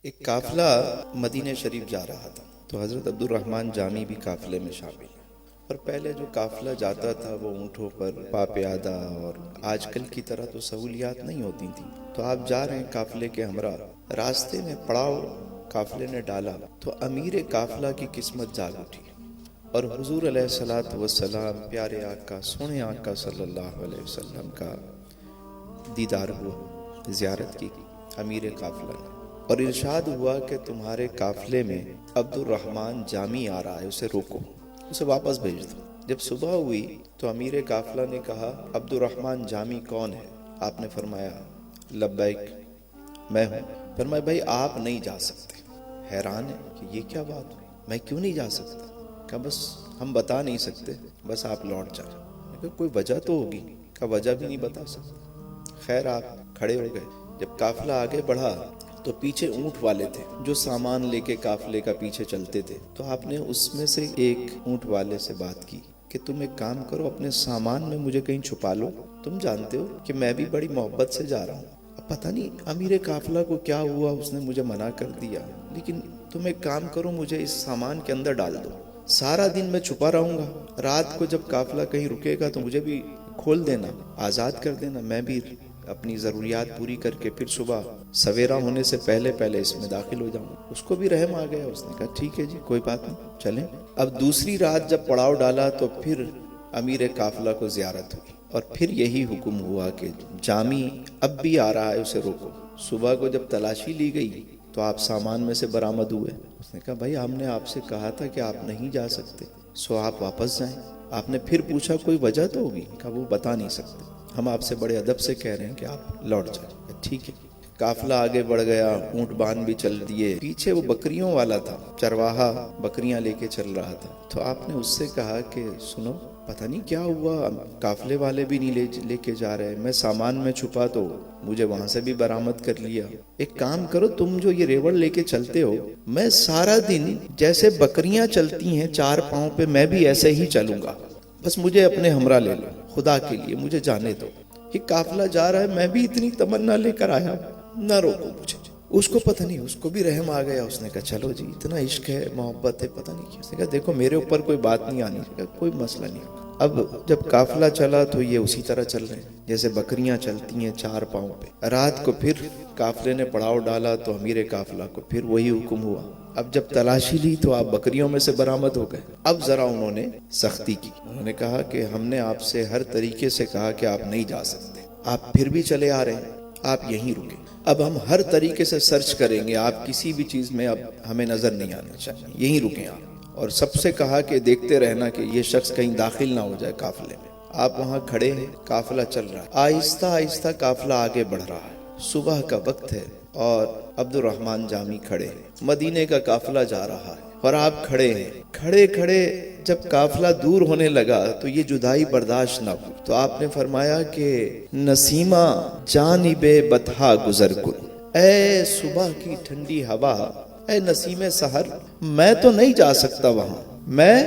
ایک قافلہ مدینہ شریف جا رہا تھا تو حضرت عبد الرحمن جامی بھی قافلے میں شامل ہیں۔ اور پہلے جو قافلہ جاتا تھا وہ اونٹوں پر پا پیادہ اور آج کل کی طرح تو سہولیات نہیں ہوتی تھیں، تو آپ جا رہے ہیں قافلے کے ہمراہ، راستے میں پڑاؤ قافلے نے ڈالا تو امیر قافلہ کی قسمت جاگ اٹھی اور حضور علیہ الصلوۃ والسلام پیارے آقا سونے آقا صلی اللہ علیہ وسلم کا دیدار ہوا، زیارت کی امیر قافلہ نے، اور ارشاد ہوا کہ تمہارے قافلے میں عبد الرحمن جامی آ رہا ہے، اسے روکو، اسے واپس بھیج دو۔ جب صبح ہوئی تو امیر قافلہ نے کہا عبد الرحمن جامی کون ہے؟ آپ نے فرمایا لبیک میں ہوں۔ فرمایا بھائی آپ نہیں جا سکتے۔ حیران ہے کہ یہ کیا بات ہوئی، میں کیوں نہیں جا سکتا؟ کہا بس ہم بتا نہیں سکتے، بس آپ لوٹ جائیں۔ کہا کوئی وجہ تو ہوگی؟ کہا وجہ بھی نہیں بتا سکتے۔ خیر آپ کھڑے ہو گئے۔ جب قافلہ آگے بڑھا تو پیچھے اونٹ والے تھے جو سامان لے کے قافلے کا پیچھے چلتے تھے، تو آپ نے اس میں سے ایک اونٹ والے سے بات کی کہ تم ایک کام کرو، اپنے سامان میں مجھے کہیں چھپا لو، تم جانتے ہو کہ میں بھی بڑی محبت سے جا رہا ہوں، اب پتہ نہیں امیر قافلہ کو کیا ہوا، اس نے مجھے منع کر دیا، لیکن تم ایک کام کرو، مجھے اس سامان کے اندر ڈال دو، سارا دن میں چھپا رہوں گا، رات کو جب قافلہ کہیں رکے گا تو مجھے بھی کھول دینا، آزاد کر دینا، میں بھی اپنی ضروریات پوری کر کے پھر صبح سویرا ہونے سے پہلے اس میں داخل ہو جاؤں۔ اس کو بھی رحم آ گیا، اس نے کہا ٹھیک ہے جی کوئی بات نہیں، چلیں۔ اب دوسری رات جب پڑاؤ ڈالا تو پھر امیر قافلہ کو زیارت ہوئی اور پھر یہی حکم ہوا کہ جامی اب بھی آ رہا ہے، اسے روکو۔ صبح کو جب تلاشی لی گئی تو آپ سامان میں سے برآمد ہوئے۔ اس نے کہا بھائی ہم نے آپ سے کہا تھا کہ آپ نہیں جا سکتے، سو آپ واپس جائیں۔ آپ نے پھر پوچھا کوئی وجہ تو ہوگی؟ کہا وہ بتا نہیں سکتے، ہم آپ سے بڑے ادب سے کہہ رہے ہیں کہ آپ لوٹ جائیں۔ ٹھیک ہے۔ قافلہ آگے بڑھ گیا، اونٹ بان بھی چل دیے، پیچھے وہ بکریوں والا تھا، چرواہا بکریاں لے کے چل رہا تھا، تو آپ نے اس سے کہا کہ سنو پتہ نہیں کیا ہوا، قافلے والے بھی نہیں لے کے جا رہے، میں سامان میں چھپا تو مجھے وہاں سے بھی برآمد کر لیا، ایک کام کرو تم جو یہ ریوڑ لے کے چلتے ہو، میں سارا دن جیسے بکریاں چلتی ہیں چار پاؤں پہ میں بھی ایسے ہی چلوں گا، بس مجھے اپنے ہمراہ لے لو، خدا کے لیے مجھے جانے دو، یہ قافلہ جا رہا ہے، میں بھی اتنی تمنا لے کر آیا، نہ روکو مجھے۔ اس کو پتہ نہیں، اس کو بھی رحم آ گیا، اس نے کہا چلو جی اتنا عشق ہے، محبت ہے، پتہ نہیں کیا۔ اس نے کہا دیکھو میرے اوپر کوئی بات نہیں آنی، کوئی مسئلہ نہیں ہوگا۔ اب جب قافلہ چلا تو یہ اسی طرح چل رہے ہیں جیسے بکریاں چلتی ہیں چار پاؤں پہ۔ رات کو پھر قافلے نے پڑاؤ ڈالا تو امیر قافلہ کو پھر وہی حکم ہوا۔ اب جب تلاشی لی تو آپ بکریوں میں سے برآمد ہو گئے۔ اب ذرا انہوں نے سختی کی، انہوں نے کہا کہ ہم نے آپ سے ہر طریقے سے کہا کہ آپ نہیں جا سکتے، آپ پھر بھی چلے آ رہے ہیں، آپ یہیں رکیں، اب ہم ہر طریقے سے سرچ کریں گے، آپ کسی بھی چیز میں اب ہمیں نظر نہیں آنا چاہیے، یہیں رکیں آپ، اور سب سے کہا کہ دیکھتے رہنا کہ یہ شخص کہیں داخل نہ ہو جائے قافلے میں۔ آپ وہاں کھڑے ہیں، قافلہ چل رہا ہے، آہستہ آہستہ قافلہ آگے بڑھ رہا ہے، صبح کا وقت ہے اور عبد الرحمن جامی کھڑے ہیں، مدینے کا قافلہ جا رہا ہے اور آپ کھڑے ہیں۔ کھڑے کھڑے جب قافلہ دور ہونے لگا تو یہ جدائی برداشت نہ ہوئی، تو آپ نے فرمایا کہ نسیمہ جانب بطحا گزر کن، اے صبح کی ٹھنڈی ہوا، اے نسیم سحر، میں تو نہیں جا سکتا وہاں، میں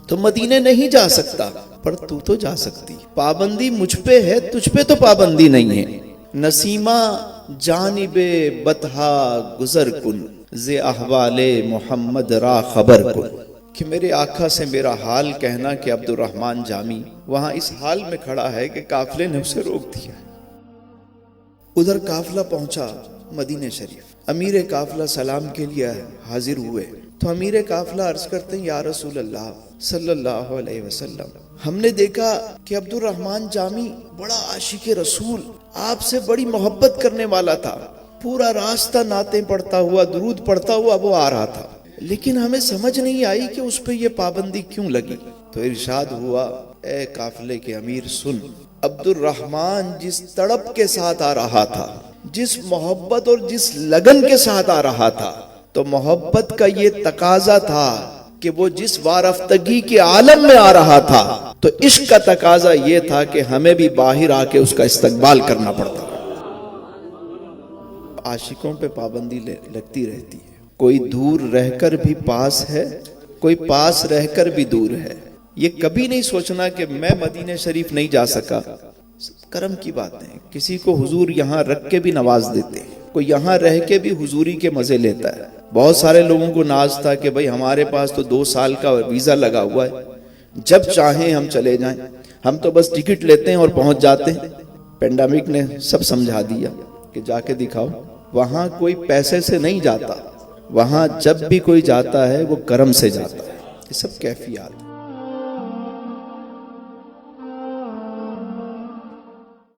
تو مدینے نہیں جا سکتا، پر تو جا سکتی، پابندی مجھ پہ ہے، تجھ پہ تو پابندی نہیں ہے۔ نسیمہ جانب بطحا گزر کن، ز احوال محمد را خبر کن، کہ میرے آقا سے میرا حال کہنا کہ عبد الرحمن جامی وہاں اس حال میں کھڑا ہے کہ قافلے نے اسے روک دیا۔ ادھر قافلہ پہنچا مدینہ شریف، امیر قافلہ سلام کے لیے حاضر ہوئے تو امیر قافلہ عرض کرتے ہیں یا رسول اللہ صلی اللہ علیہ وسلم، ہم نے دیکھا کہ عبد الرحمن جامی بڑا عاشق رسول، آپ سے بڑی محبت کرنے والا تھا، پورا راستہ نعتیں پڑھتا ہوا، درود پڑھتا ہوا وہ آ رہا تھا، لیکن ہمیں سمجھ نہیں آئی کہ اس پہ یہ پابندی کیوں لگی۔ تو ارشاد ہوا اے قافلے کے امیر سن، عبد الرحمن جس تڑپ کے ساتھ آ رہا تھا، جس محبت اور جس لگن کے ساتھ آ رہا تھا، تو محبت کا یہ تقاضا تھا کہ وہ جس وارفتگی کے عالم میں آ رہا تھا، تو عشق کا تقاضا یہ تھا کہ ہمیں بھی باہر آ کے اس کا استقبال کرنا پڑتا۔ عاشقوں پہ پابندی لگتی رہتی ہے، کوئی دور رہ کر بھی پاس ہے، کوئی پاس رہ کر بھی دور ہے، یہ کبھی نہیں سوچنا کہ میں مدینہ شریف نہیں جا سکا، کرم کی بات ہے، کسی کو حضور یہاں رکھ کے بھی نواز دیتے ہیں، کوئی یہاں رہ کے بھی حضوری کے مزے لیتا ہے. بہت سارے لوگوں کو ناز تھا کہ بھئی ہمارے پاس تو 2 سال کا ویزا لگا ہوا ہے، جب چاہیں ہم چلے جائیں، ہم تو بس ٹکٹ لیتے ہیں اور پہنچ جاتے ہیں. پینڈیمک نے سب سمجھا دیا کہ جا کے دکھاؤ. وہاں کوئی پیسے سے نہیں جاتا، وہاں جب بھی کوئی جاتا ہے وہ کرم سے جاتا ہے. یہ سب کیفیات.